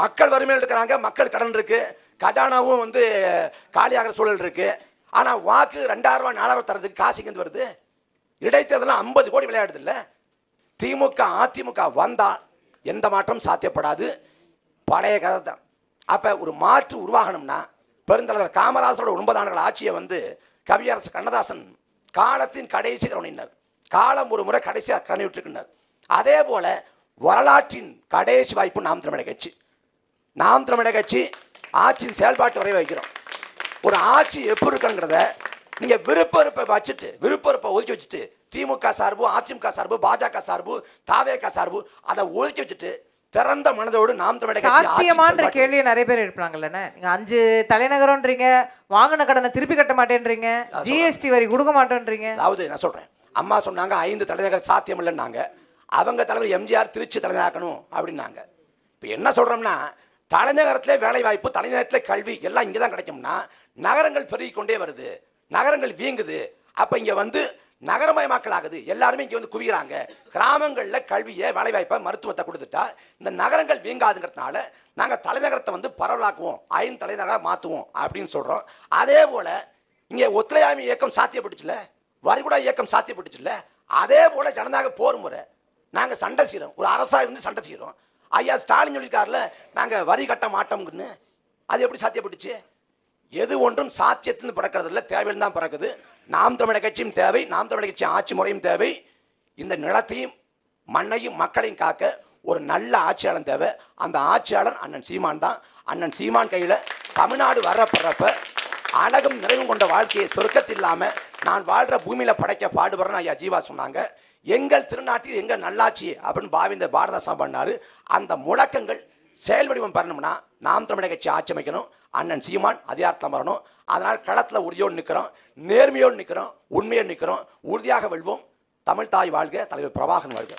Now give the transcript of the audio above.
மக்கள் வறுமையில் இருக்கிறாங்க, மக்கள் கடன் இருக்கு, கஜானாவும் வந்து காலியாகிற சூழல் இருக்கு. ஆனால் வாக்கு 2000 ரூபா 4000 ரூபா தரதுக்கு காசு இங்கே வருது. இடைத்தேர்தலாம் 50 கோடி விளையாடுது இல்லை. திமுக அதிமுக வந்தால் எந்த மாற்றம் சாத்தியப்படாது, பழைய கதை தான். அப்போ ஒரு மாற்று உருவாகணும்னா பெருந்தலைவர் காமராஜரோட 9 ஆண்டுகள் ஆட்சியை வந்து கவியரசு கண்ணதாசன் காலத்தின் கடைசி கவனினார். காலம் ஒரு முறை கடைசியாக கணிவிட்டுருக்கின்றார். அதே போல வரலாற்றின் கடைசி வாய்ப்பு நாம் தமிழர் கட்சி. நாம் தமிழர் கட்சி ஆட்சியின் செயல்பாட்டு வரை வைக்கிறோம். ஒரு ஆட்சி எப்படி இருக்குங்கிறத நீங்கள் விருப்ப வச்சுட்டு ஒதுக்கி வச்சுட்டு திமுக சார்பு, அதிமுக சார்பு, பாஜக சார்பு, தாவேக சார்பு அதை ஒதுக்கி வச்சுட்டு திறந்த மனதோடு நாம் தமிழர் கட்சி சாத்தியமான கேள்வியை நிறைய பேர் எழுப்புறாங்கல்ல. நீங்க 5 தலைநகரம்ன்றீங்க, வாங்கின கடனை திருப்பி கட்ட மாட்டேன்றீங்க, ஜிஎஸ்டி வரி கொடுக்க மாட்டேன்றீங்க. அதாவது நான் சொல்றேன், அம்மா சொன்னாங்க 5 தலைநகர் சாத்தியம் இல்லைன்னாங்க. அவங்க தலைவர் எம்ஜிஆர் திருச்சி தலைநகராக்கணும் அப்படின்னாங்க. இப்போ என்ன சொல்றோம்னா, தலைநகரத்திலே வேலை வாய்ப்பு, தலைநகரத்திலே கல்வி எல்லாம் இங்கே தான் கிடைக்கும்னா நகரங்கள் பெருகிக்கொண்டே வருது, நகரங்கள் வீங்குது. அப்போ இங்கே வந்து நகரமயமாக்கல் ஆகுது, எல்லாருமே இங்கே வந்து குவிகிறாங்க. கிராமங்களில் கல்வியை, வேலைவாய்ப்பை, மருத்துவத்தை கொடுத்துட்டா இந்த நகரங்கள் வீங்காதுங்கிறதுனால நாங்கள் தலைநகரத்தை வந்து பரவலாக்குவோம், 5 தலைநகராக மாற்றுவோம் அப்படின்னு சொல்கிறோம். அதே போல் இங்கே ஒத்துழையாமை இயக்கம் சாத்தியப்பட்டுச்சுல, வரிகுடா இயக்கம் சாத்தியப்பட்டுச்சுல்ல, அதே போல் ஜனநாயக போர் முறை நாங்கள் சண்டை செய்கிறோம், ஒரு அரசாக இருந்து சண்டை செய்கிறோம். ஐயா ஸ்டாலின் சொல்லியிருக்காருல, நாங்கள் வரி கட்ட மாட்டோம்னு. அது எப்படி சாத்தியப்பட்டுச்சு? எது ஒன்றும் சாத்தியத்திலிருந்து பிறக்கிறது இல்லை, தேவையில் தான் பிறக்குது. நாம் தமிழர் கட்சியும் தேவை, நாம் தமிழர் கட்சி ஆட்சி முறையும் தேவை. இந்த நிலத்தையும் மண்ணையும் மக்களையும் காக்க ஒரு நல்ல ஆட்சியாளன் தேவை. அந்த ஆட்சியாளன் அண்ணன் சீமான் தான். அண்ணன் சீமான் கையில் தமிழ்நாடு வர்றப்ப அழகும் நிறைவும் கொண்ட வாழ்க்கையை சொர்க்கத்தில் இல்லாமல் நான் வாழ்கிற பூமியில் படைக்க பாடுபடுறேன்னு ஐயா ஜீவா சொன்னாங்க. எங்கள் திருநாட்டில் எங்கள் நல்லாட்சி அப்படின்னு பாவேந்தர் பாரதாசன் பண்ணார். அந்த முழக்கங்கள் செயல் வடிவம் பெறணும்னா நாம் தமிழர் கட்சி ஆட்சி அமைக்கணும், அண்ணன் சீமான் அதிகாரத்தில் வரணும். அதனால் களத்தில் உறுதியோடு நிற்கிறோம், நேர்மையோடு நிற்கிறோம், உண்மையோடு நிற்கிறோம். உறுதியாக வெல்வோம். தமிழ் தாய் வாழ்க, தலைவர் பிரபாகரன் வாழ்க.